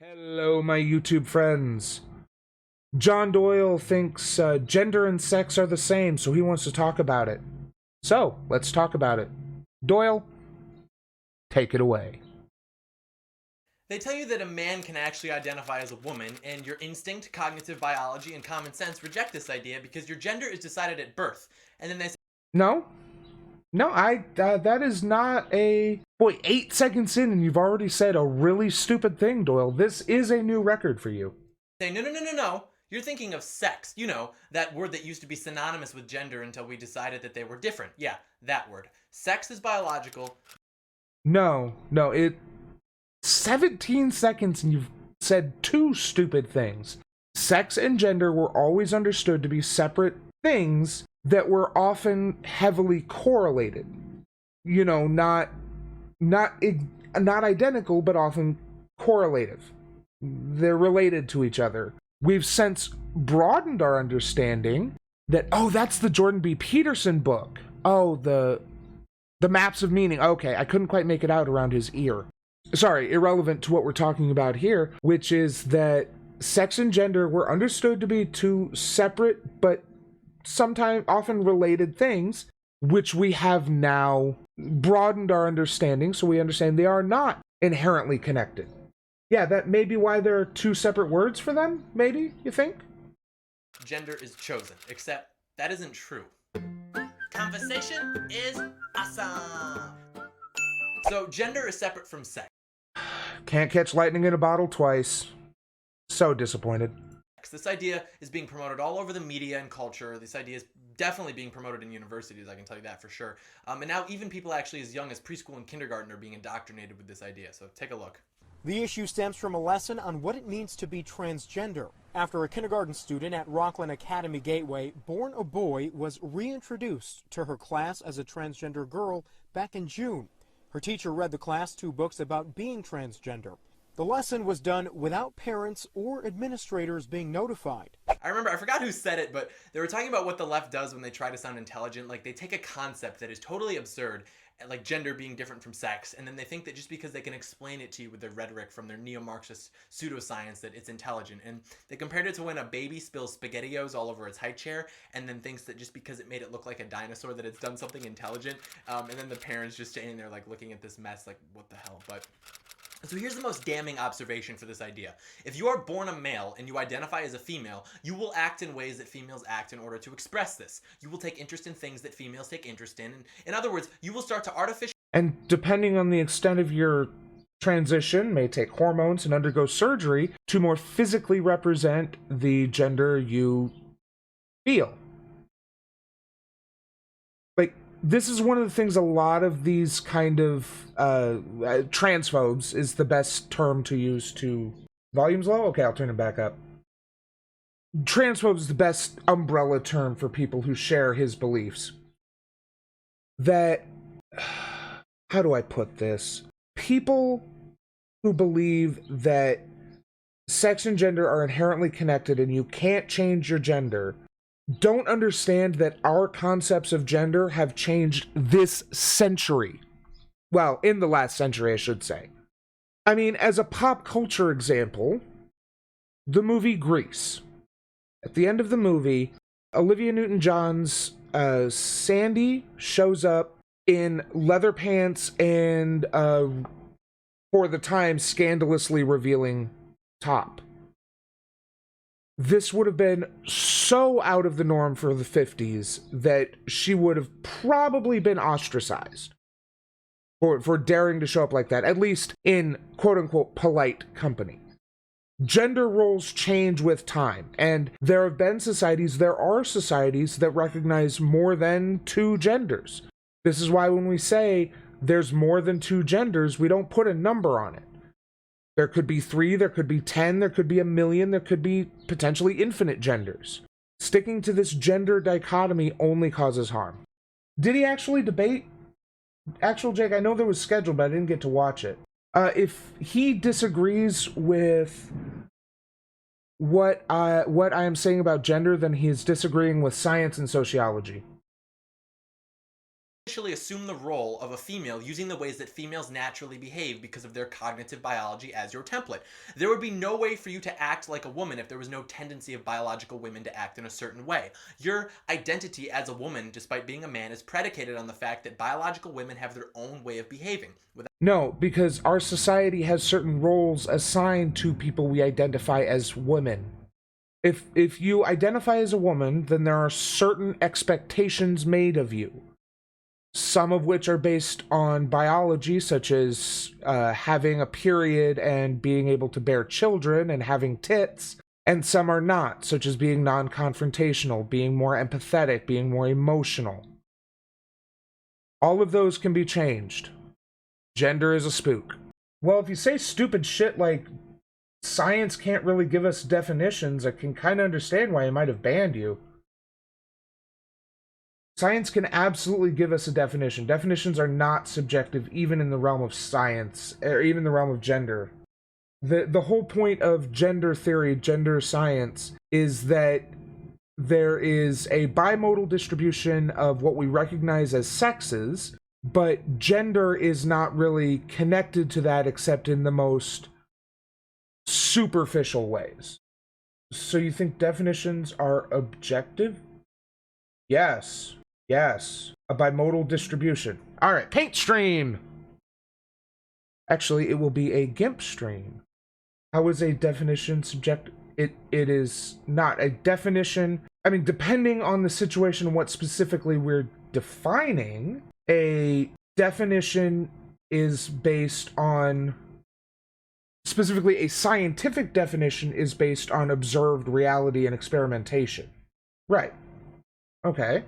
Hello, my YouTube friends. John Doyle thinks gender and sex are the same, so he wants to talk about it. So, let's talk about it. Doyle, take it away. They tell you that a man can actually identify as a woman, and your instinct, cognitive biology, and common sense reject this idea because your gender is decided at birth. And then they say, No, that is not a... Boy, 8 seconds in and you've already said a really stupid thing, Doyle. This is a new record for you. no. You're thinking of sex. You know, that word that used to be synonymous with gender until we decided that they were different. Yeah, that word. Sex is biological. No, 17 seconds and you've said 2 stupid things. Sex and gender were always understood to be separate things that were often heavily correlated. You know, not identical, but often correlative. They're related to each other. We've since broadened our understanding that, oh, that's the Jordan B. Peterson book. Oh, the maps of meaning. Okay, I couldn't quite make it out around his ear. Sorry, irrelevant to what we're talking about here, which is that sex and gender were understood to be 2 separate but sometimes often related things, which we have now broadened our understanding, so we understand they are not inherently connected. Yeah, that may be why there are 2 separate words for them, maybe, you think? Gender is chosen, except that isn't true. Conversation is awesome. So gender is separate from sex. Can't catch lightning in a bottle twice. So disappointed. This idea is being promoted all over the media and culture. This idea is definitely being promoted in universities, I can tell you that for sure. And now even people actually as young as preschool and kindergarten are being indoctrinated with this idea. So take a look. The issue stems from a lesson on what it means to be transgender. After a kindergarten student at Rockland Academy Gateway, born a boy, was reintroduced to her class as a transgender girl back in June. Her teacher read the class 2 books about being transgender. The lesson was done without parents or administrators being notified. I forgot who said it, but they were talking about what the left does when they try to sound intelligent. Like, they take a concept that is totally absurd, like gender being different from sex, and then they think that just because they can explain it to you with their rhetoric from their neo-Marxist pseudoscience that it's intelligent. And they compared it to when a baby spills SpaghettiOs all over its high chair and then thinks that just because it made it look like a dinosaur that it's done something intelligent. And then the parents just standing there like looking at this mess like, what the hell? But so here's the most damning observation for this idea. If you are born a male and you identify as a female, you will act in ways that females act in order to express this. You will take interest in things that females take interest in. In other words, you will start to artificially... And depending on the extent of your transition, may take hormones and undergo surgery to more physically represent the gender you feel. Like, this is one of the things a lot of these kind of transphobes is the best term to use to... Volume's low? Okay, I'll turn it back up. Transphobe is the best umbrella term for people who share his beliefs. That... How do I put this? People who believe that sex and gender are inherently connected and you can't change your gender don't understand that our concepts of gender have changed this century. Well, in the last century, I should say. I mean, as a pop culture example, the movie Grease. At the end of the movie, Olivia Newton-John's Sandy shows up in leather pants and, for the time, scandalously revealing top. This would have been so out of the norm for the 50s that she would have probably been ostracized for daring to show up like that, at least in quote-unquote polite company. Gender roles change with time, and there are societies that recognize more than 2 genders. This is why when we say there's more than 2 genders, we don't put a number on it. There could be 3, there could be 10, there could be 1,000,000, there could be potentially infinite genders. Sticking to this gender dichotomy only causes harm. Did he actually debate? Actual Jake, I know there was scheduled, but I didn't get to watch it. If he disagrees with what I am saying about gender, then he is disagreeing with science and sociology. essentially assume the role of a female using the ways that females naturally behave because of their cognitive biology as your template. There would be no way for you to act like a woman if there was no tendency of biological women to act in a certain way. Your identity as a woman, despite being a man, is predicated on the fact that biological women have their own way of behaving. No, because our society has certain roles assigned to people we identify as women. If you identify as a woman, then there are certain expectations made of you. Some of which are based on biology, such as having a period and being able to bear children and having tits, and some are not, such as being non-confrontational, being more empathetic, being more emotional. All of those can be changed. Gender is a spook. Well, if you say stupid shit like science can't really give us definitions, I can kind of understand why it might have banned you. Science can absolutely give us a definition. Definitions are not subjective, even in the realm of science, or even the realm of gender. The whole point of gender theory, gender science, is that there is a bimodal distribution of what we recognize as sexes, but gender is not really connected to that except in the most superficial ways. So you think definitions are objective? Yes. Yes, a bimodal distribution. All right, paint stream. Actually, it will be a GIMP stream. How is a definition subjective? It is not a definition. I mean, depending on the situation and what specifically we're defining, a definition is based on, specifically a scientific definition is based on observed reality and experimentation. Right. Okay.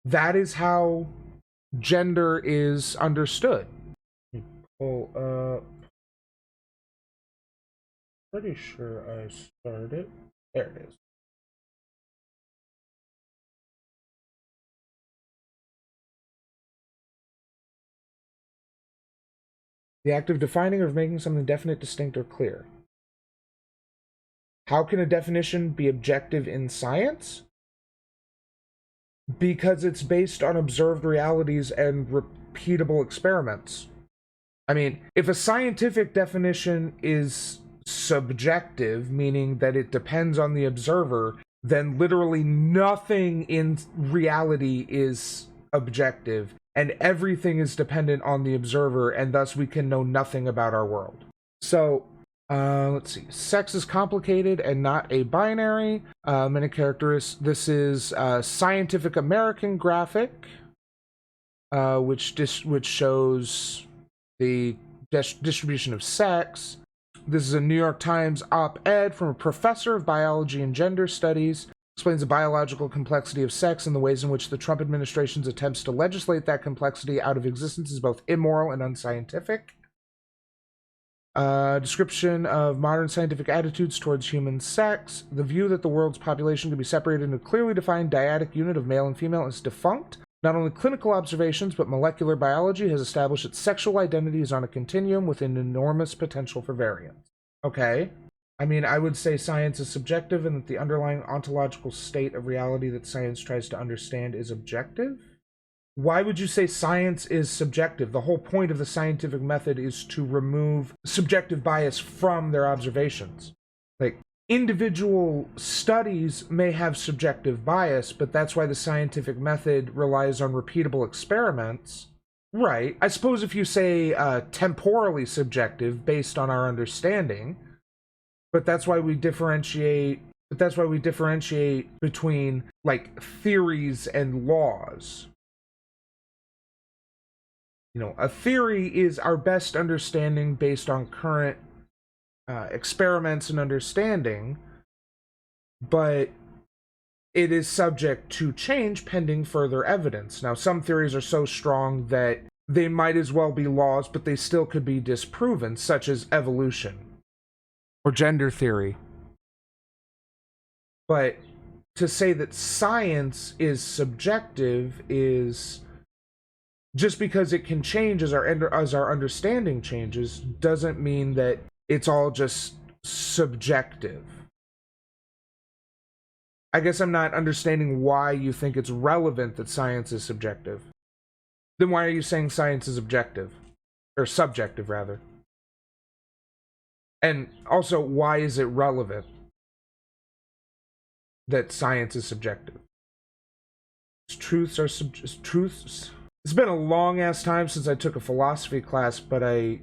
That is how gender is understood. Pull up. Pretty sure I started. There it is. The act of defining or of making something definite, distinct, or clear. How can a definition be objective in science? Because it's based on observed realities and repeatable experiments. I mean, if a scientific definition is subjective, meaning that it depends on the observer, then literally nothing in reality is objective, and everything is dependent on the observer, and thus we can know nothing about our world. So, let's see. Sex is complicated and not a binary. Many characteristics. This is Scientific American graphic, which shows the distribution of sex. This is a New York Times op-ed from a professor of biology and gender studies. Explains the biological complexity of sex and the ways in which the Trump administration's attempts to legislate that complexity out of existence is both immoral and unscientific. Description of modern scientific attitudes towards human sex. The view that the world's population can be separated into a clearly defined dyadic unit of male and female is defunct. Not only clinical observations, but molecular biology has established that sexual identity is on a continuum with an enormous potential for variance. Okay. I mean, I would say science is subjective and that the underlying ontological state of reality that science tries to understand is objective. Why would you say science is subjective? The whole point of the scientific method is to remove subjective bias from their observations. Like, individual studies may have subjective bias, but that's why the scientific method relies on repeatable experiments. Right. I suppose if you say temporally subjective based on our understanding, but that's why we differentiate. But that's why we differentiate between like theories and laws. You know, a theory is our best understanding based on current experiments and understanding, but it is subject to change pending further evidence. Now, some theories are so strong that they might as well be laws, but they still could be disproven, such as evolution or gender theory. But to say that science is subjective is just because it can change as our understanding changes doesn't mean that it's all just subjective. I guess I'm not understanding why you think it's relevant that science is subjective. Then why are you saying science is objective? Or subjective, rather. And also, why is it relevant that science is subjective? Truths are truths. It's been a long-ass time since I took a philosophy class, but I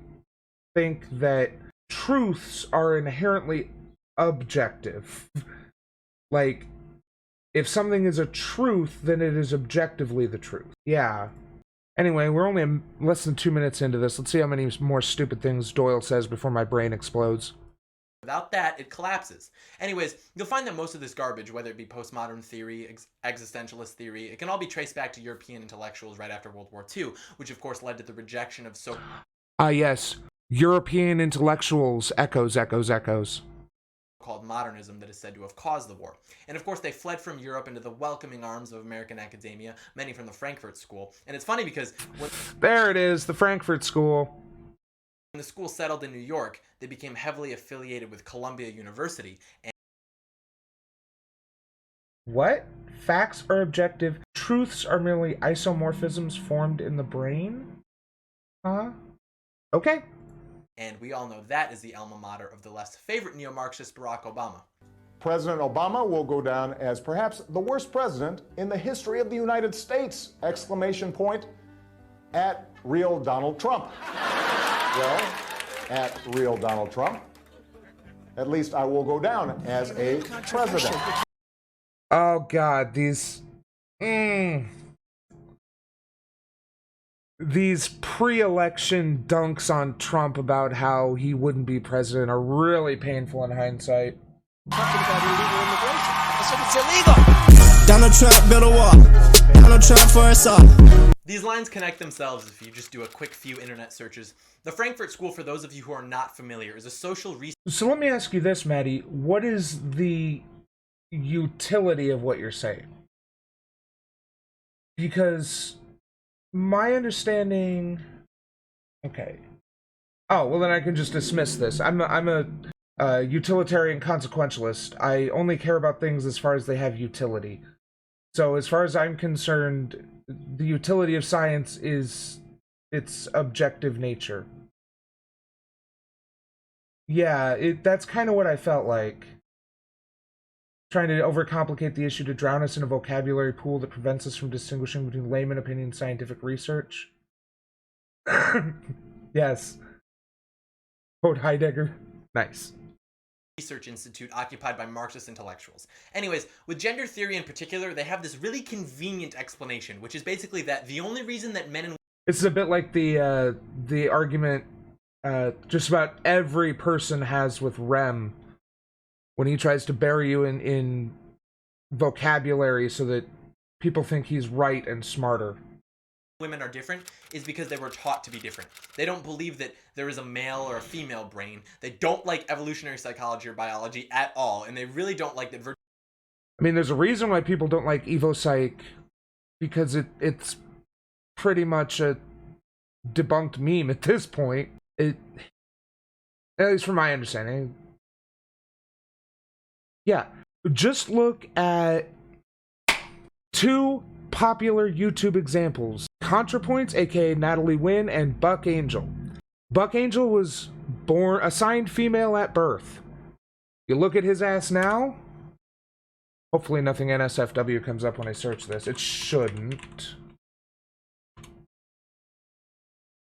think that truths are inherently objective. Like, if something is a truth, then it is objectively the truth. Yeah. Anyway, we're only less than 2 minutes into this. Let's see how many more stupid things Doyle says before my brain explodes. Without that, it collapses. Anyways, you'll find that most of this garbage, whether it be postmodern theory, existentialist theory, it can all be traced back to European intellectuals right after World War II, which of course led to the rejection of Yes. European intellectuals. Echoes, echoes, echoes. called modernism that is said to have caused the war. And of course, they fled from Europe into the welcoming arms of American academia, many from the Frankfurt School. And it's funny because There it is, the Frankfurt School. when the school settled in New York, they became heavily affiliated with Columbia University. And What? Facts are objective. Truths are merely isomorphisms formed in the brain? Huh? Okay. we all know that is the alma mater of the less favorite neo-Marxist Barack Obama. President Obama will go down as perhaps the worst president in the history of the United States! Exclamation point at real Donald Trump. Well, at real Donald Trump, at least I will go down as a president. Oh god, these pre-election dunks on Trump about how he wouldn't be president are really painful in hindsight. Talking about illegal immigration. I said it's illegal. Donald Trump built a wall. Donald Trump for us all. These lines connect themselves if you just do a quick few internet searches. The Frankfurt School, for those of you who are not familiar, is a social research. So let me ask you this, Maddie. What is the utility of what you're saying? Because my understanding... Okay. Oh, well then I can just dismiss this. I'm a utilitarian consequentialist. I only care about things as far as they have utility. So as far as I'm concerned, the utility of science is its objective nature. Yeah, that's kind of what I felt like. Trying to overcomplicate the issue to drown us in a vocabulary pool that prevents us from distinguishing between layman opinion and scientific research. Yes. Quote Heidegger. Nice. Research institute occupied by Marxist intellectuals. Anyways, with gender theory in particular, they have this really convenient explanation, which is basically that the only reason that men and This is a bit like the argument just about every person has with Rem when he tries to bury you in vocabulary so that people think he's right and smarter. women are different is because they were taught to be different. They don't believe that there is a male or a female brain. They don't like evolutionary psychology or biology at all, and they really don't like that. I mean, there's a reason why people don't like EvoPsych, because it's pretty much a debunked meme at this point. At least from my understanding. Yeah, just look at two popular YouTube examples. Contrapoints, aka Natalie Wynn, and Buck Angel. Buck Angel was assigned female at birth. You look at his ass now. Hopefully nothing NSFW comes up when I search this. It shouldn't.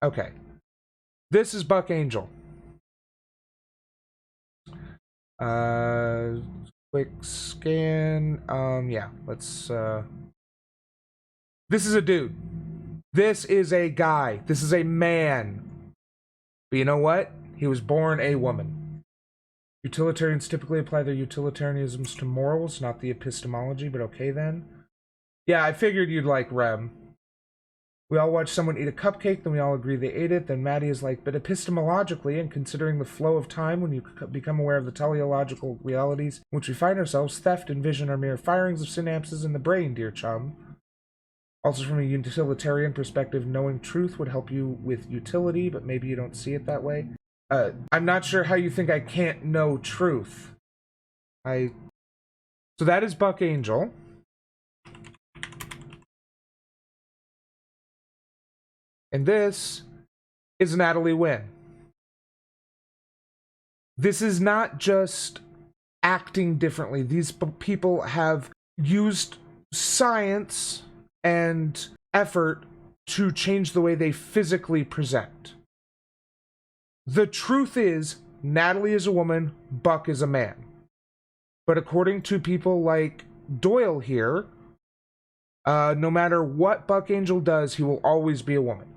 Okay. This is Buck Angel. Quick scan. Yeah, let's, This is a dude. This is a guy. This is a man. But you know what? He was born a woman. Utilitarians typically apply their utilitarianisms to morals, not the epistemology, but okay then. Yeah, I figured you'd like Rem. We all watch someone eat a cupcake, then we all agree they ate it, then Maddie is like, but epistemologically, and considering the flow of time when you become aware of the teleological realities in which we find ourselves, theft and vision are mere firings of synapses in the brain, dear chum. Also, from a utilitarian perspective, knowing truth would help you with utility, but maybe you don't see it that way. I'm not sure how you think I can't know truth. So So that is Buck Angel. And this is Natalie Wynn. This is not just acting differently. These people have used science and effort to change the way they physically present. The truth is, Natalie is a woman, Buck is a man. But according to people like Doyle here, no matter what Buck Angel does, he will always be a woman.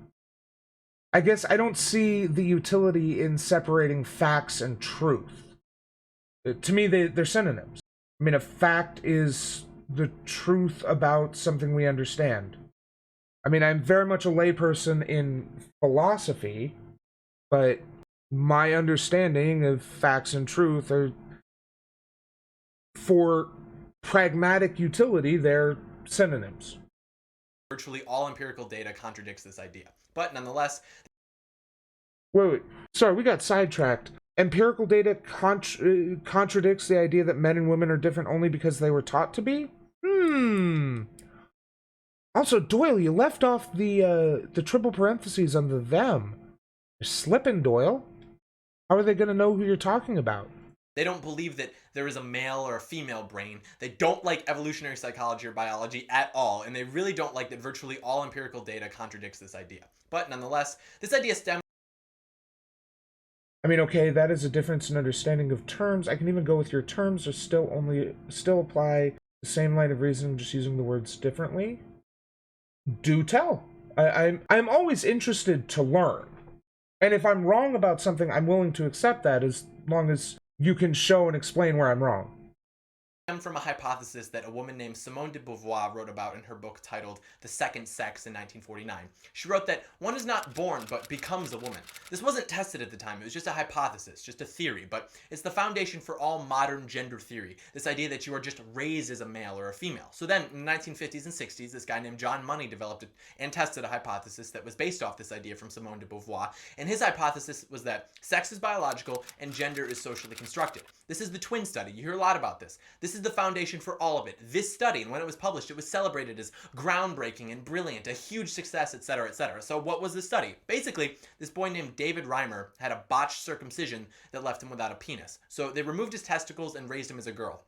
I guess I don't see the utility in separating facts and truth. To me, they're synonyms. I mean, a fact is the truth about something we understand. I mean, I'm very much a layperson in philosophy, but my understanding of facts and truth are, for pragmatic utility, they're synonyms. Virtually all empirical data contradicts this idea. But nonetheless... Wait. Sorry, we got sidetracked. Empirical data contradicts the idea that men and women are different only because they were taught to be? Also, Doyle, you left off the triple parentheses on the them. You're slipping, Doyle. How are they going to know who you're talking about? They don't believe that there is a male or a female brain. They don't like evolutionary psychology or biology at all, and they really don't like that virtually all empirical data contradicts this idea. But nonetheless, this idea stems... I mean, okay, that is a difference in understanding of terms. I can even go with your terms or still apply the same line of reasoning, just using the words differently. Do tell. I'm always interested to learn. And if I'm wrong about something, I'm willing to accept that as long as you can show and explain where I'm wrong. From a hypothesis that a woman named Simone de Beauvoir wrote about in her book titled The Second Sex in 1949. She wrote that one is not born but becomes a woman. This wasn't tested at the time, it was just a hypothesis, just a theory, but it's the foundation for all modern gender theory, this idea that you are just raised as a male or a female. So then, in the 1950s and 60s, this guy named John Money developed and tested a hypothesis that was based off this idea from Simone de Beauvoir, and his hypothesis was that sex is biological and gender is socially constructed. This is the twin study. You hear a lot about this. This is the foundation for all of it. This study, and when it was published, it was celebrated as groundbreaking and brilliant, a huge success, etc., etc. So what was this study? Basically, this boy named David Reimer had a botched circumcision that left him without a penis. So they removed his testicles and raised him as a girl.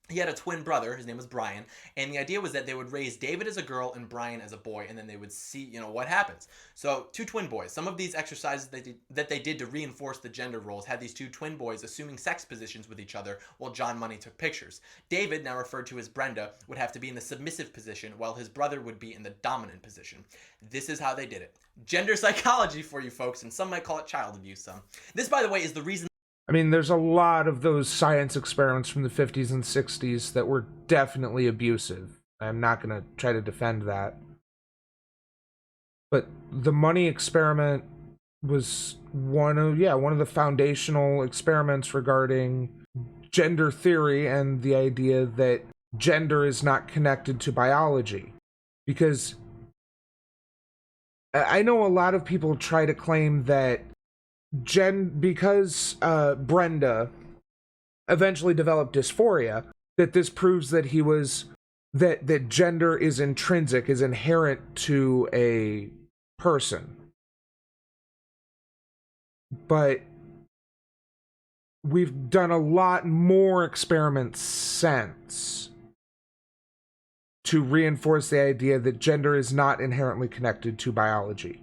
He had a twin brother, his name was Brian, and the idea was that they would raise David as a girl and Brian as a boy, and then they would see, what happens. So, two twin boys. Some of these exercises that they did to reinforce the gender roles had these two twin boys assuming sex positions with each other while John Money took pictures. David, now referred to as Brenda, would have to be in the submissive position while his brother would be in the dominant position. This is how they did it. Gender psychology for you folks, and some might call it child abuse, some. This, by the way, is the reason... I mean, there's a lot of those science experiments from the 50s and 60s that were definitely abusive. I'm not going to try to defend that. But the Money experiment was one of the foundational experiments regarding gender theory and the idea that gender is not connected to biology. Because I know a lot of people try to claim that because Brenda eventually developed dysphoria, that this proves that that gender is intrinsic, is inherent to a person. But we've done a lot more experiments since to reinforce the idea that gender is not inherently connected to biology.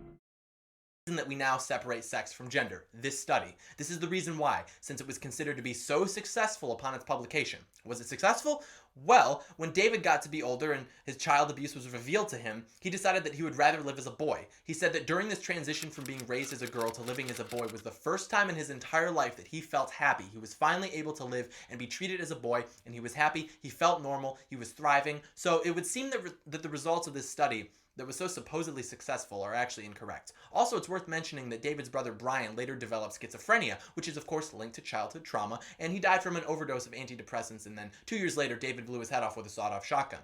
That we now separate sex from gender. This study. This is the reason why, since it was considered to be so successful upon its publication. Was it successful? Well, when David got to be older and his child abuse was revealed to him, he decided that he would rather live as a boy. He said that during this transition from being raised as a girl to living as a boy was the first time in his entire life that he felt happy. He was finally able to live and be treated as a boy, and he was happy, he felt normal, he was thriving. So it would seem that the results of this study that was so supposedly successful are actually incorrect. Also, it's worth mentioning that David's brother Brian later developed schizophrenia, which is of course linked to childhood trauma, and he died from an overdose of antidepressants, and then 2 years later David blew his head off with a sawed-off shotgun.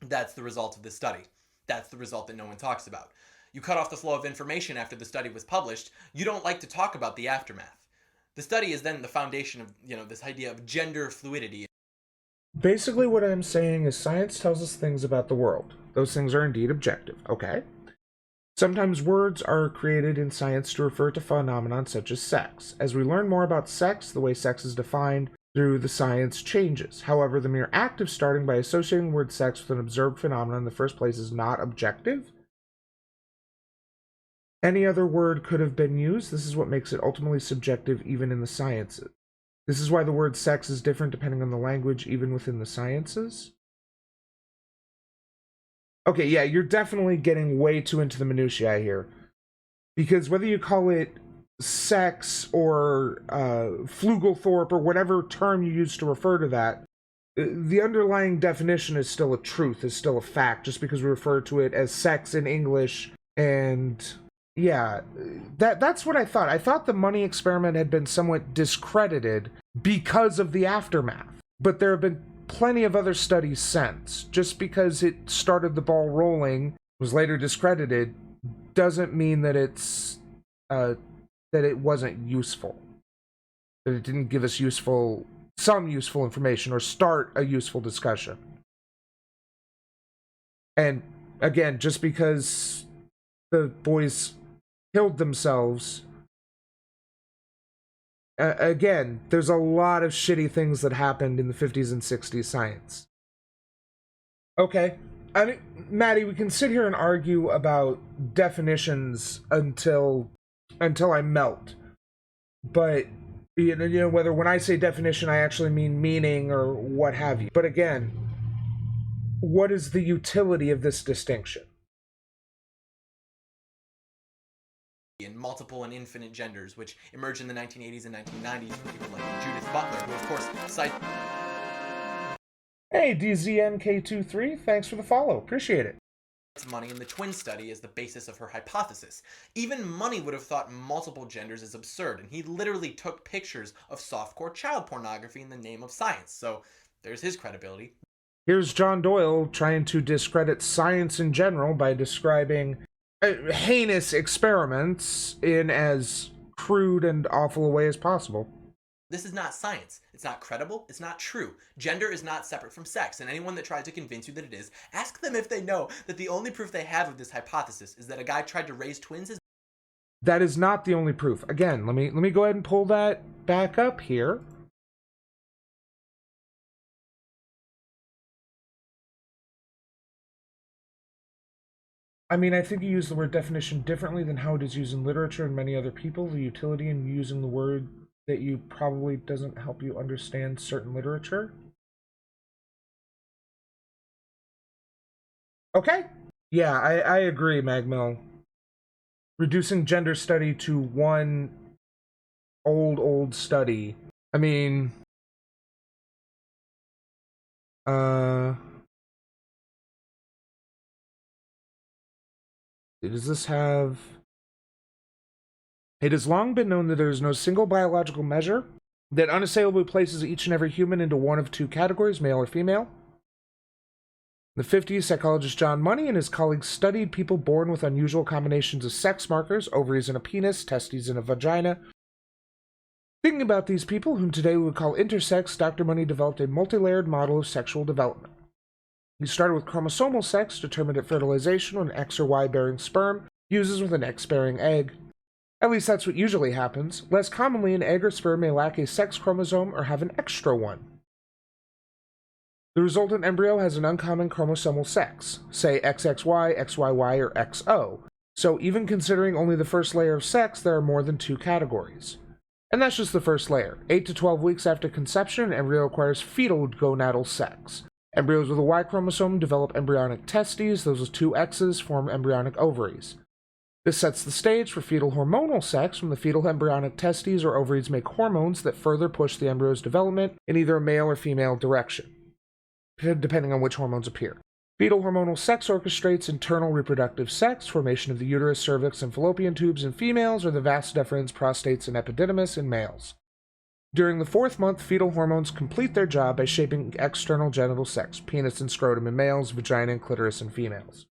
That's the result of this study. That's the result that no one talks about. You cut off the flow of information after the study was published. You don't like to talk about the aftermath. The study is then the foundation of, this idea of gender fluidity. Basically, what I'm saying is science tells us things about the world. Those things are indeed objective, okay? Sometimes words are created in science to refer to phenomena such as sex. As we learn more about sex, the way sex is defined through the science changes. However, the mere act of starting by associating the word sex with an observed phenomenon in the first place is not objective. Any other word could have been used. This is what makes it ultimately subjective even in the sciences. This is why the word sex is different depending on the language, even within the sciences. Okay, yeah, you're definitely getting way too into the minutiae here. Because whether you call it sex or Flugelthorpe or whatever term you use to refer to that, the underlying definition is still a truth, is still a fact, just because we refer to it as sex in English. And yeah, that's what I thought. I thought the money experiment had been somewhat discredited because of the aftermath. But there have been plenty of other studies since. Just because it started the ball rolling, was later discredited, doesn't mean that it's that it wasn't useful. That it didn't give us some useful information or start a useful discussion. And again, just because the boys killed themselves, again, there's a lot of shitty things that happened in the 50s and 60s science. Okay. I mean, Maddie, we can sit here and argue about definitions until I melt. But, you know, whether when I say definition, I actually mean meaning or what have you. But again, what is the utility of this distinction? And multiple and infinite genders, which emerged in the 1980s and 1990s from people like Judith Butler, who of course cites... Hey, DZNK23, thanks for the follow. Appreciate it. money in the twin study as the basis of her hypothesis. Even Money would have thought multiple genders is absurd, and he literally took pictures of softcore child pornography in the name of science, so there's his credibility. Here's John Doyle trying to discredit science in general by describing heinous experiments in as crude and awful a way as possible. This is not science. It's not credible. It's not true. Gender is not separate from sex, and anyone that tries to convince you that it is, ask them if they know that the only proof they have of this hypothesis is that a guy tried to raise twins. That is not the only proof. Again, let me go ahead and pull that back up here. I mean, I think you use the word definition differently than how it is used in literature and many other people. The utility in using the word that you probably doesn't help you understand certain literature. Okay. Yeah, I agree, Magmill. Reducing gender study to one old study. I mean... Does this have... It has long been known that there is no single biological measure that unassailably places each and every human into one of two categories, male or female. In the 50s, psychologist John Money and his colleagues studied people born with unusual combinations of sex markers, ovaries and a penis, testes and a vagina. Thinking about these people, whom today we would call intersex, Dr. Money developed a multi-layered model of sexual development. He started with chromosomal sex, determined at fertilization when an X or Y-bearing sperm fuses with an X-bearing egg. At least that's what usually happens. Less commonly, an egg or sperm may lack a sex chromosome or have an extra one. The resultant embryo has an uncommon chromosomal sex, say XXY, XYY, or XO. So even considering only the first layer of sex, there are more than two categories. And that's just the first layer. 8 to 12 weeks after conception, an embryo acquires fetal gonadal sex. Embryos with a Y chromosome develop embryonic testes. Those with two X's form embryonic ovaries. This sets the stage for fetal hormonal sex when the fetal embryonic testes or ovaries make hormones that further push the embryo's development in either a male or female direction, depending on which hormones appear. Fetal hormonal sex orchestrates internal reproductive sex, formation of the uterus, cervix, and fallopian tubes in females, or the vas deferens, prostates, and epididymis in males. During the 4th month, fetal hormones complete their job by shaping external genital sex, penis and scrotum in males, vagina and clitoris in females.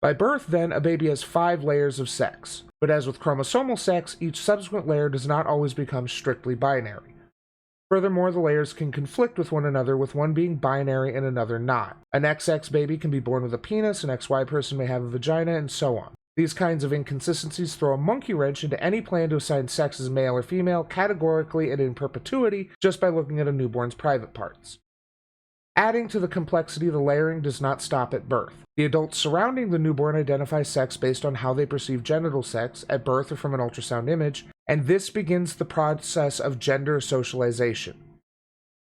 By birth, then, a baby has 5 layers of sex, but as with chromosomal sex, each subsequent layer does not always become strictly binary. Furthermore, the layers can conflict with one another, with one being binary and another not. An XX baby can be born with a penis, an XY person may have a vagina, and so on. These kinds of inconsistencies throw a monkey wrench into any plan to assign sex as male or female, categorically and in perpetuity, just by looking at a newborn's private parts. Adding to the complexity, the layering does not stop at birth. The adults surrounding the newborn identify sex based on how they perceive genital sex, at birth or from an ultrasound image, and this begins the process of gender socialization.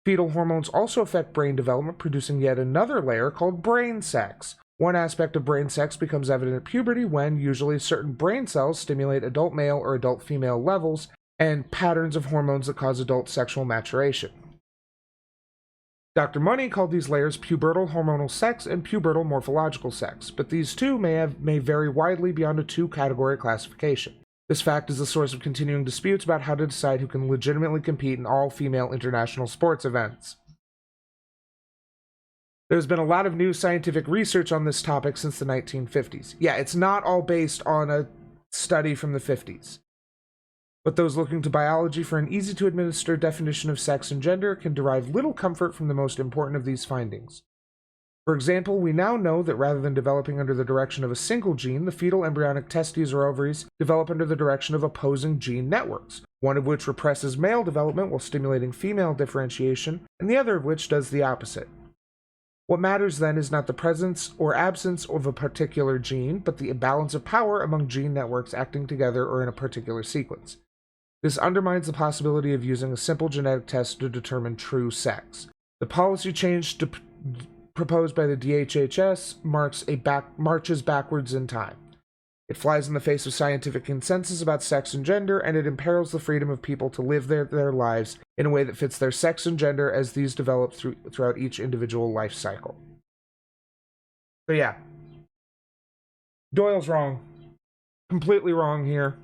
Fetal hormones also affect brain development, producing yet another layer called brain sex. One aspect of brain sex becomes evident at puberty when, usually, certain brain cells stimulate adult male or adult female levels and patterns of hormones that cause adult sexual maturation. Dr. Money called these layers pubertal hormonal sex and pubertal morphological sex, but these two may vary widely beyond a two-category classification. This fact is the source of continuing disputes about how to decide who can legitimately compete in all-female international sports events. There's been a lot of new scientific research on this topic since the 1950s. Yeah, it's not all based on a study from the 50s. But those looking to biology for an easy-to-administer definition of sex and gender can derive little comfort from the most important of these findings. For example, we now know that rather than developing under the direction of a single gene, the fetal embryonic testes or ovaries develop under the direction of opposing gene networks, one of which represses male development while stimulating female differentiation, and the other of which does the opposite. What matters then is not the presence or absence of a particular gene, but the imbalance of power among gene networks acting together or in a particular sequence. This undermines the possibility of using a simple genetic test to determine true sex. The policy change proposed by the DHHS marches backwards in time. It flies in the face of scientific consensus about sex and gender, and it imperils the freedom of people to live their lives in a way that fits their sex and gender as these develop throughout each individual life cycle. So yeah, Doyle's wrong. Completely wrong here.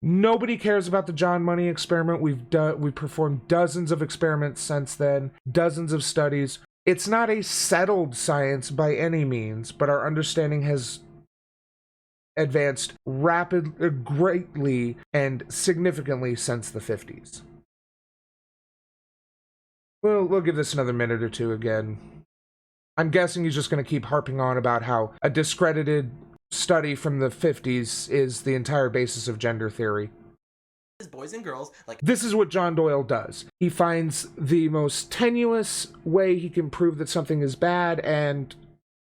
Nobody cares about the John Money experiment. We've performed dozens of experiments since then, dozens of studies. It's not a settled science by any means, but our understanding has advanced greatly and significantly since the 50s. We'll give this another minute or two again. I'm guessing he's just going to keep harping on about how a discredited study from the 50s is the entire basis of gender theory. Boys and girls, like, this is what John Doyle does. He finds the most tenuous way he can prove that something is bad and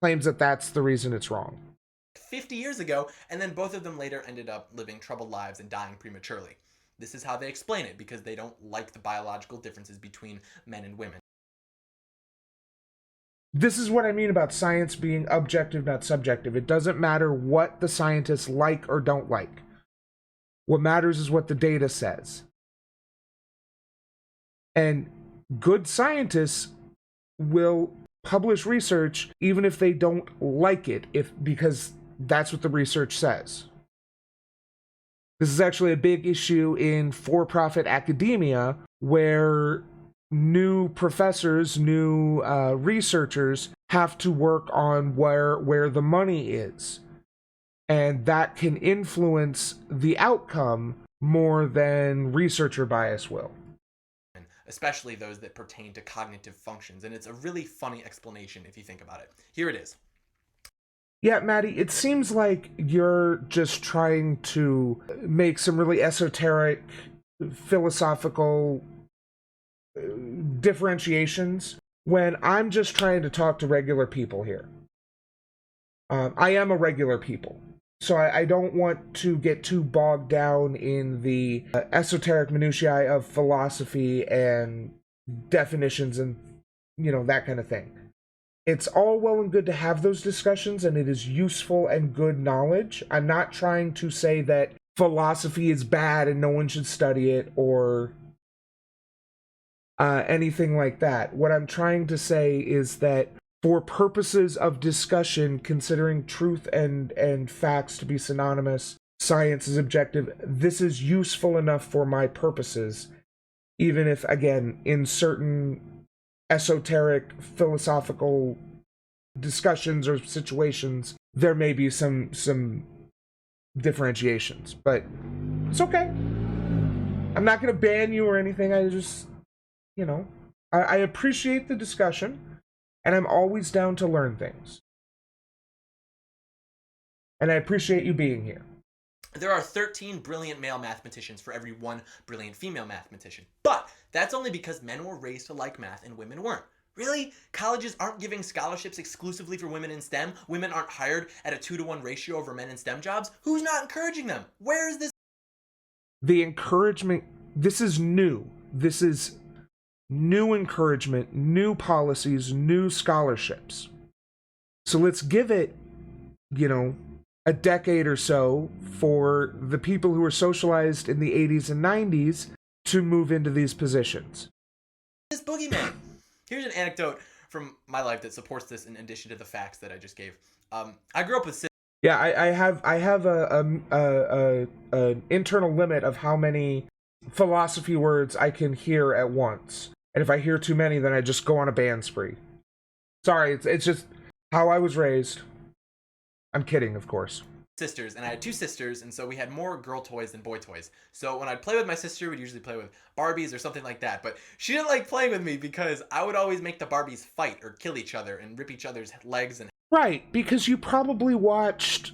claims that that's the reason it's wrong. 50 years ago, and then both of them later ended up living troubled lives and dying prematurely. This is how they explain it, because they don't like the biological differences between men and women. This is what I mean about science being objective, not subjective. It doesn't matter what the scientists like or don't like. What matters is what the data says. And good scientists will publish research even if they don't like it, because that's what the research says. This is actually a big issue in for-profit academia, where new professors, new researchers have to work on where the money is. And that can influence the outcome more than researcher bias will. Especially those that pertain to cognitive functions. And it's a really funny explanation if you think about it. Here it is. Yeah, Maddie, it seems like you're just trying to make some really esoteric, philosophical differentiations when I'm just trying to talk to regular people here. I am a regular people. So I don't want to get too bogged down in the esoteric minutiae of philosophy and definitions and, that kind of thing. It's all well and good to have those discussions, and it is useful and good knowledge. I'm not trying to say that philosophy is bad and no one should study it or anything like that. What I'm trying to say is that for purposes of discussion, considering truth and facts to be synonymous, science is objective, this is useful enough for my purposes, even if, again, in certain esoteric philosophical discussions or situations, there may be some differentiations, but it's okay. I'm not going to ban you or anything. I just, you know, I appreciate the discussion, and I'm always down to learn things. And I appreciate you being here. There are 13 brilliant male mathematicians for every 1 brilliant female mathematician. But that's only because men were raised to like math and women weren't. Really? Colleges aren't giving scholarships exclusively for women in STEM? Women aren't hired at a 2-to-1 ratio over men in STEM jobs? Who's not encouraging them? Where is this? The encouragement, this is new. This is new encouragement, new policies, new scholarships. So let's give it, you know, a decade or so for the people who were socialized in the 80s and 90s to move into these positions. This boogeyman. Here's an anecdote from my life that supports this in addition to the facts that I just gave. I grew up with sisters. Yeah, I have an internal limit of how many philosophy words I can hear at once. And if I hear too many, then I just go on a ban spree. Sorry, it's just how I was raised. I'm kidding, of course. Sisters, and I had 2 sisters, and so we had more girl toys than boy toys. So when I'd play with my sister, we'd usually play with Barbies or something like that. But she didn't like playing with me because I would always make the Barbies fight or kill each other and rip each other's legs and... Right, because you probably watched...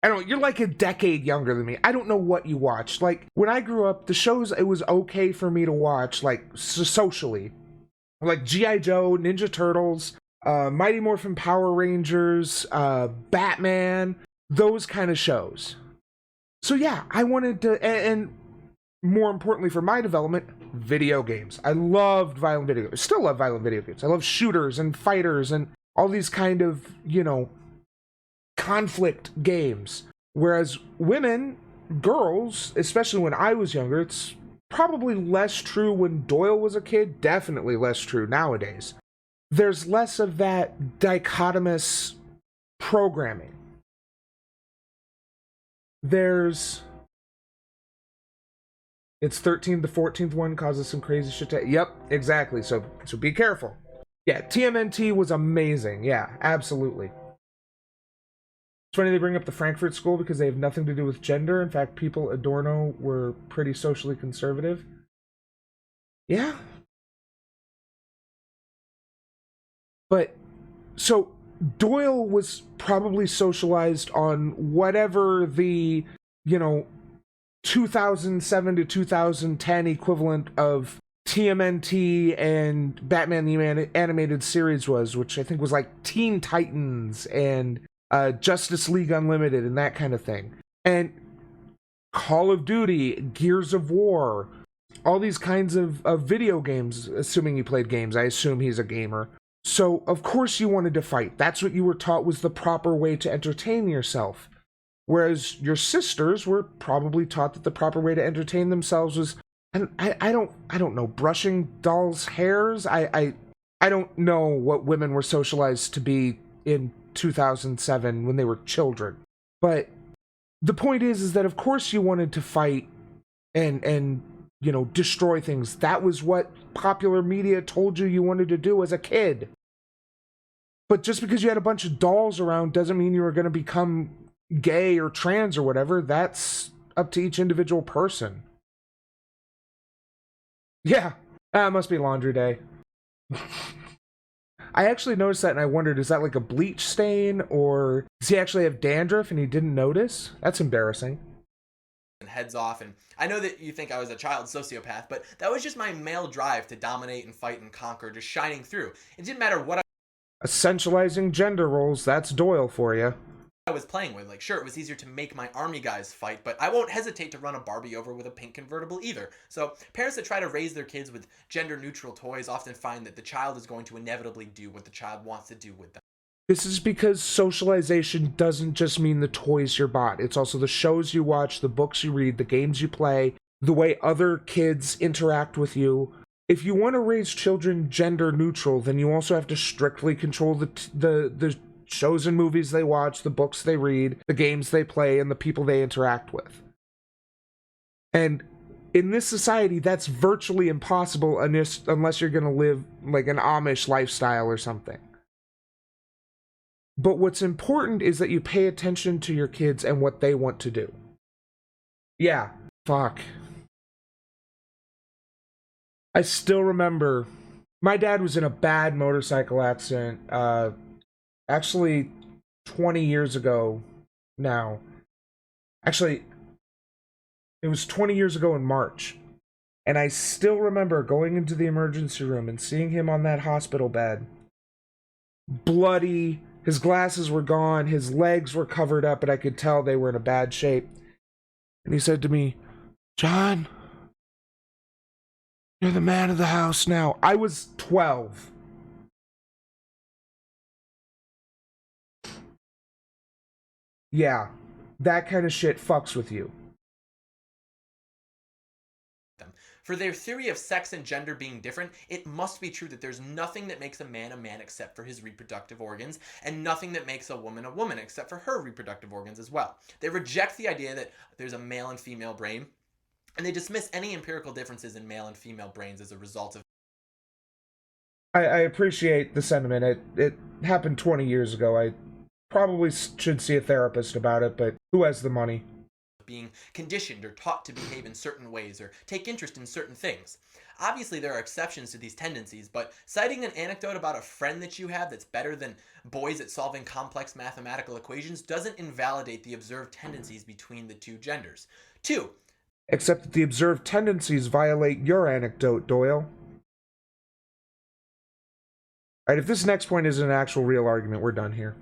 I don't know, you're like a decade younger than me. I don't know what you watched. Like, when I grew up, the shows it was okay for me to watch, like, socially. Like G.I. Joe, Ninja Turtles, Mighty Morphin Power Rangers, Batman, those kind of shows. So yeah, I wanted to, and more importantly for my development, video games. I loved violent video games. Still love violent video games. I love shooters and fighters and all these kind of, you know, conflict games. Whereas women, girls, especially when I was younger, it's probably less true when Doyle was a kid, definitely less true nowadays. There's less of that dichotomous programming. It's 13th, the 14th one causes some crazy shit to... Yep, exactly. So be careful. Yeah, TMNT was amazing. Yeah, absolutely. It's funny they bring up the Frankfurt School because they have nothing to do with gender. In fact, people Adorno were pretty socially conservative. Yeah. But, so, Doyle was probably socialized on whatever the, you know, 2007 to 2010 equivalent of TMNT and Batman the Animated Series was, which I think was like Teen Titans and Justice League Unlimited and that kind of thing. And Call of Duty, Gears of War, all these kinds of video games, assuming he played games. I assume he's a gamer. So, of course you wanted to fight. That's what you were taught was the proper way to entertain yourself. Whereas your sisters were probably taught that the proper way to entertain themselves was, I don't know, brushing dolls' hairs? I don't know what women were socialized to be in 2007 when they were children. But the point is that of course you wanted to fight and you know, destroy things. That was what popular media told you wanted to do as a kid. But just because you had a bunch of dolls around doesn't mean you were going to become gay or trans or whatever. That's up to each individual person. Yeah, must be laundry day. I actually noticed that and I wondered, is that like a bleach stain or does he actually have dandruff and he didn't notice? That's embarrassing. And heads off, and I know that you think I was a child sociopath, but that was just my male drive to dominate and fight and conquer, just shining through. It didn't matter what Essentializing gender roles, that's Doyle for you. I was playing with. Like, sure, it was easier to make my army guys fight, but I won't hesitate to run a Barbie over with a pink convertible either. So parents that try to raise their kids with gender-neutral toys often find that the child is going to inevitably do what the child wants to do with them. This is because socialization doesn't just mean the toys you're bought. It's also the shows you watch, the books you read, the games you play, the way other kids interact with you. If you want to raise children gender neutral, then you also have to strictly control the shows and movies they watch, the books they read, the games they play, and the people they interact with. And in this society, that's virtually impossible unless you're going to live like an Amish lifestyle or something. But what's important is that you pay attention to your kids and what they want to do. Yeah, fuck. I still remember my dad was in a bad motorcycle accident, actually 20 years ago now. Actually, it was 20 years ago in March. And I still remember going into the emergency room and seeing him on that hospital bed. Bloody, his glasses were gone, his legs were covered up, and I could tell they were in a bad shape. And he said to me, "John, you're the man of the house now." I was 12. Yeah, that kind of shit fucks with you. For their theory of sex and gender being different, it must be true that there's nothing that makes a man except for his reproductive organs, and nothing that makes a woman except for her reproductive organs as well. They reject the idea that there's a male and female brain, and they dismiss any empirical differences in male and female brains as a result of I appreciate the sentiment. It happened 20 years ago. I probably should see a therapist about it, but who has the money? being conditioned or taught to behave in certain ways or take interest in certain things. Obviously, there are exceptions to these tendencies, but citing an anecdote about a friend that you have that's better than boys at solving complex mathematical equations doesn't invalidate the observed tendencies between the two genders. 2. Except that the observed tendencies violate your anecdote, Doyle. Alright, if this next point is an actual real argument, we're done here.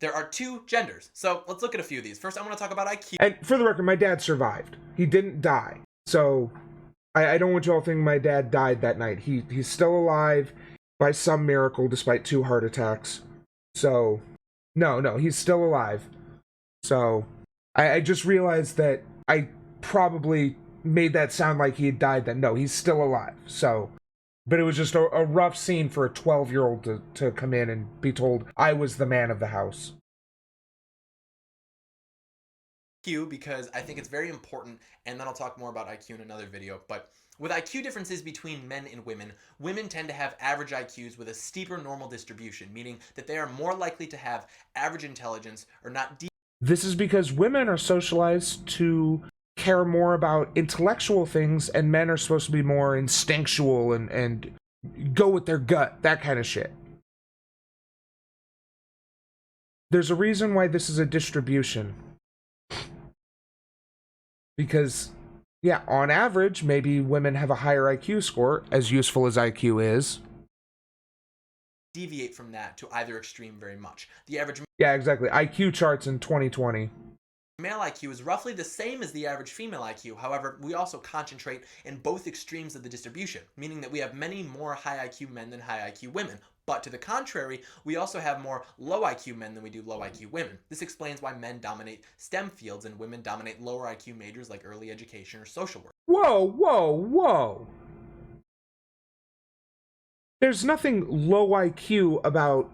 There are 2 genders, so let's look at a few of these. First, I want to talk about IQ. And for the record, my dad survived. He didn't die. So, I don't want you all thinking my dad died that night. He's still alive by some miracle despite 2 heart attacks. So, no, he's still alive. So, I just realized that I probably made that sound like he had died then. No, he's still alive. So, but it was just a rough scene for a 12-year-old to come in and be told I was the man of the house. IQ, because I think it's very important, and then I'll talk more about IQ in another video, but with IQ differences between men and women tend to have average IQs with a steeper normal distribution, meaning that they are more likely to have average intelligence or not This is because women are socialized to care more about intellectual things, and men are supposed to be more instinctual and go with their gut, that kind of shit. There's a reason why this is a distribution. Because, yeah, on average, maybe women have a higher IQ score, as useful as IQ is. deviate from that to either extreme very much. The average Yeah, exactly. IQ charts in 2020. male IQ is roughly the same as the average female IQ. However, we also concentrate in both extremes of the distribution, meaning that we have many more high IQ men than high IQ women. But to the contrary, we also have more low IQ men than we do low IQ women. This explains why men dominate STEM fields and women dominate lower IQ majors like early education or social work. Whoa. There's nothing low IQ about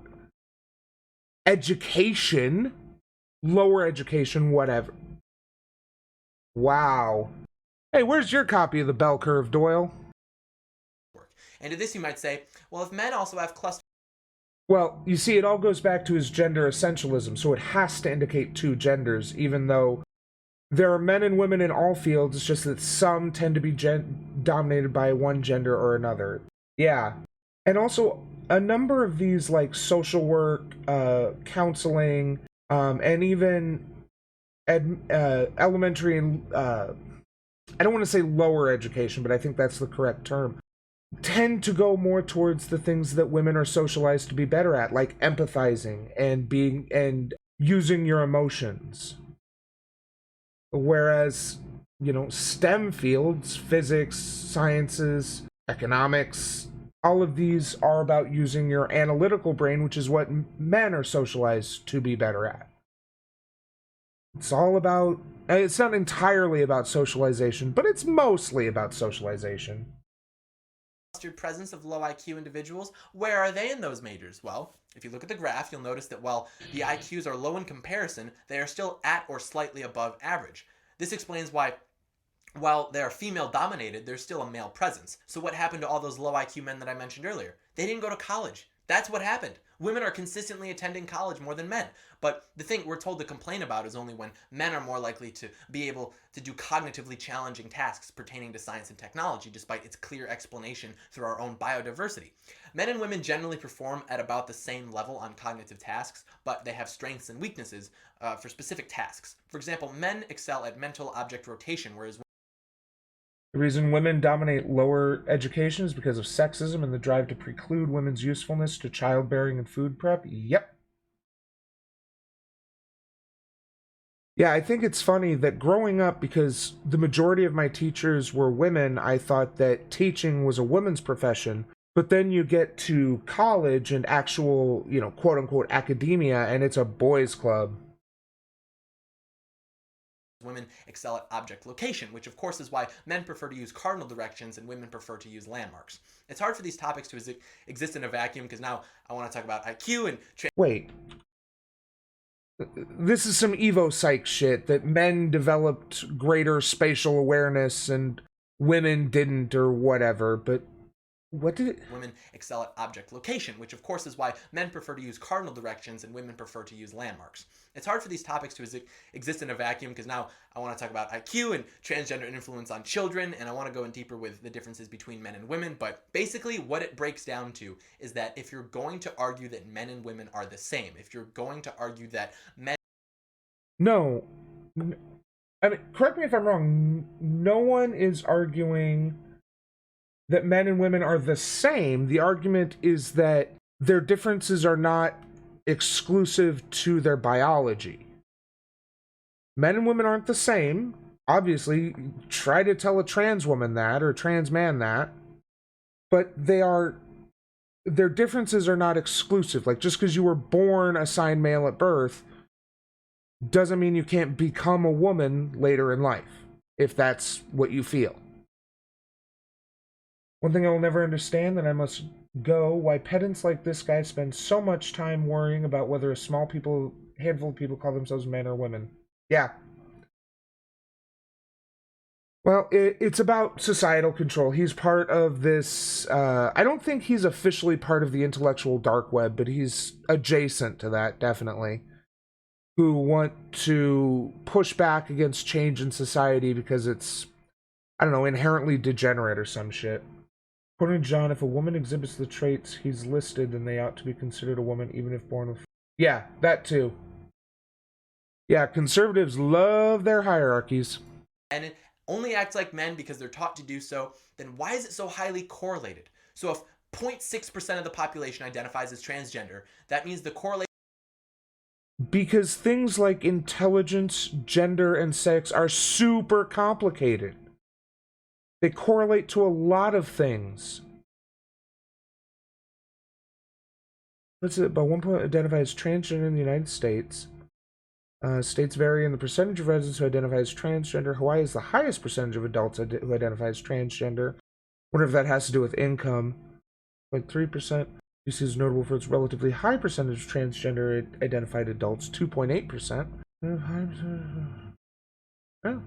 education, lower education, whatever. Wow. Hey, where's your copy of the bell curve, Doyle? And to this you might say, well, if men also have clusters. Well, you see, it all goes back to his gender essentialism, so it has to indicate 2 genders, even though there are men and women in all fields. It's just that some tend to be dominated by one gender or another. Yeah. And also, a number of these, like social work, counseling, and even elementary and, I don't want to say lower education, but I think that's the correct term, tend to go more towards the things that women are socialized to be better at, like empathizing and using your emotions. Whereas, STEM fields, physics, sciences, economics, all of these are about using your analytical brain, which is what men are socialized to be better at. It's not entirely about socialization, but it's mostly about socialization. Presence of low IQ individuals, where are they in those majors? Well, if you look at the graph, you'll notice that while the IQs are low in comparison, they are still at or slightly above average. This explains why, while they are female dominated, there's still a male presence. So what happened to all those low IQ men that I mentioned earlier? They didn't go to college. That's what happened. Women are consistently attending college more than men. But the thing we're told to complain about is only when men are more likely to be able to do cognitively challenging tasks pertaining to science and technology, despite its clear explanation through our own biodiversity. Men and women generally perform at about the same level on cognitive tasks, but they have strengths and weaknesses for specific tasks. For example, men excel at mental object rotation, whereas The reason women dominate lower education is because of sexism and the drive to preclude women's usefulness to childbearing and food prep. Yep. Yeah, I think it's funny that growing up, because the majority of my teachers were women, I thought that teaching was a woman's profession. But then you get to college and actual, quote unquote academia, and it's a boys' club. women excel at object location, which of course is why men prefer to use cardinal directions and women prefer to use landmarks. It's hard for these topics to exist in a vacuum because now I want to talk about IQ and... Wait. This is some Evo psych shit that men developed greater spatial awareness and women didn't or whatever, but what did it... Women excel at object location, which of course is why men prefer to use cardinal directions and women prefer to use landmarks. It's hard for these topics to exist in a vacuum because now I want to talk about IQ and transgender influence on children, and I want to go in deeper with the differences between men and women, but basically what it breaks down to is that if you're going to argue that men and women are the same, if you're going to argue that men... No. I mean, correct me if I'm wrong, no one is arguing that men and women are the same. The argument is that their differences are not exclusive to their biology. Men and women aren't the same. Obviously, try to tell a trans woman that or a trans man that. But their differences are not exclusive. Like, just because you were born assigned male at birth doesn't mean you can't become a woman later in life, if that's what you feel. One thing I will never understand, that I must go, why pedants like this guy spend so much time worrying about whether a handful of people call themselves men or women. Yeah. Well, it's about societal control. He's part of this, I don't think he's officially part of the intellectual dark web, but he's adjacent to that, definitely. Who want to push back against change in society because it's, I don't know, inherently degenerate or some shit. According to John, if a woman exhibits the traits he's listed, then they ought to be considered a woman, even if born with... Yeah, that too. Yeah, conservatives love their hierarchies. And it only act like men because they're taught to do so, then why is it so highly correlated? So if 0.6% of the population identifies as transgender, that means the correlation... Because things like intelligence, gender, and sex are super complicated. They correlate to a lot of things. Let's see, about 1% identify as transgender in the United States. States vary in the percentage of residents who identify as transgender. Hawaii is the highest percentage of adults who identify as transgender. Wonder if that has to do with income. Like 3%. DC is notable for its relatively high percentage of transgender identified adults, 2.8%. Oh.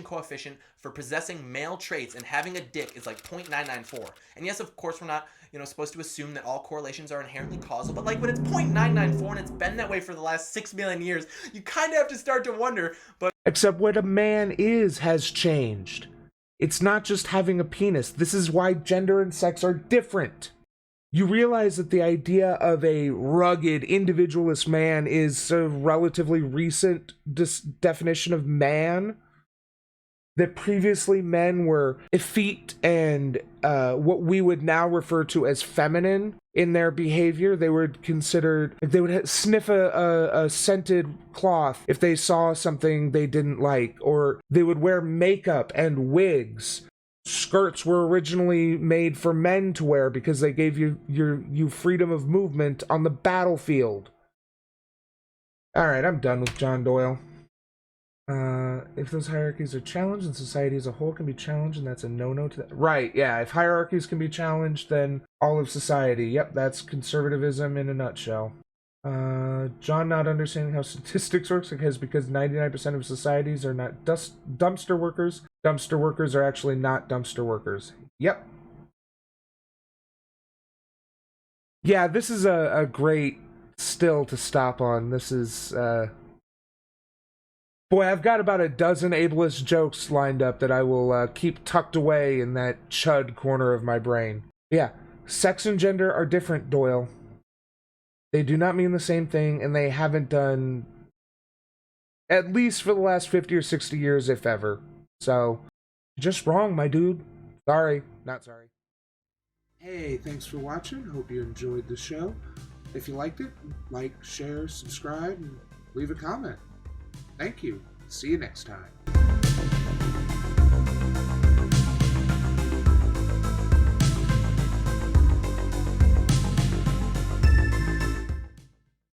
Coefficient for possessing male traits and having a dick is like 0.994. And yes, of course, we're not, supposed to assume that all correlations are inherently causal, but like when it's 0.994 and it's been that way for the last 6 million years, you kind of have to start to wonder, but... Except what a man has changed. It's not just having a penis. This is why gender and sex are different. You realize that the idea of a rugged, individualist man is a relatively recent definition of man? That previously men were effete and what we would now refer to as feminine in their behavior. They were considered, they would sniff a scented cloth if they saw something they didn't like, or they would wear makeup and wigs. Skirts were originally made for men to wear because they gave you freedom of movement on the battlefield. Alright, I'm done with John Doyle. If those hierarchies are challenged, and society as a whole can be challenged, and that's a no-no to that. Right, yeah, if hierarchies can be challenged, then all of society. Yep, that's conservatism in a nutshell. John not understanding how statistics works because 99% of societies are not dumpster workers. Dumpster workers are actually not dumpster workers. Yep. Yeah, this is a great still to stop on. This is, boy, I've got about a dozen ableist jokes lined up that I will keep tucked away in that chud corner of my brain. Yeah, sex and gender are different, Doyle. They do not mean the same thing, and they haven't done, at least for the last 50 or 60 years, if ever. So, just wrong, my dude. Sorry, not sorry. Hey, thanks for watching. Hope you enjoyed the show. If you liked it, like, share, subscribe, and leave a comment. Thank you. See you next time.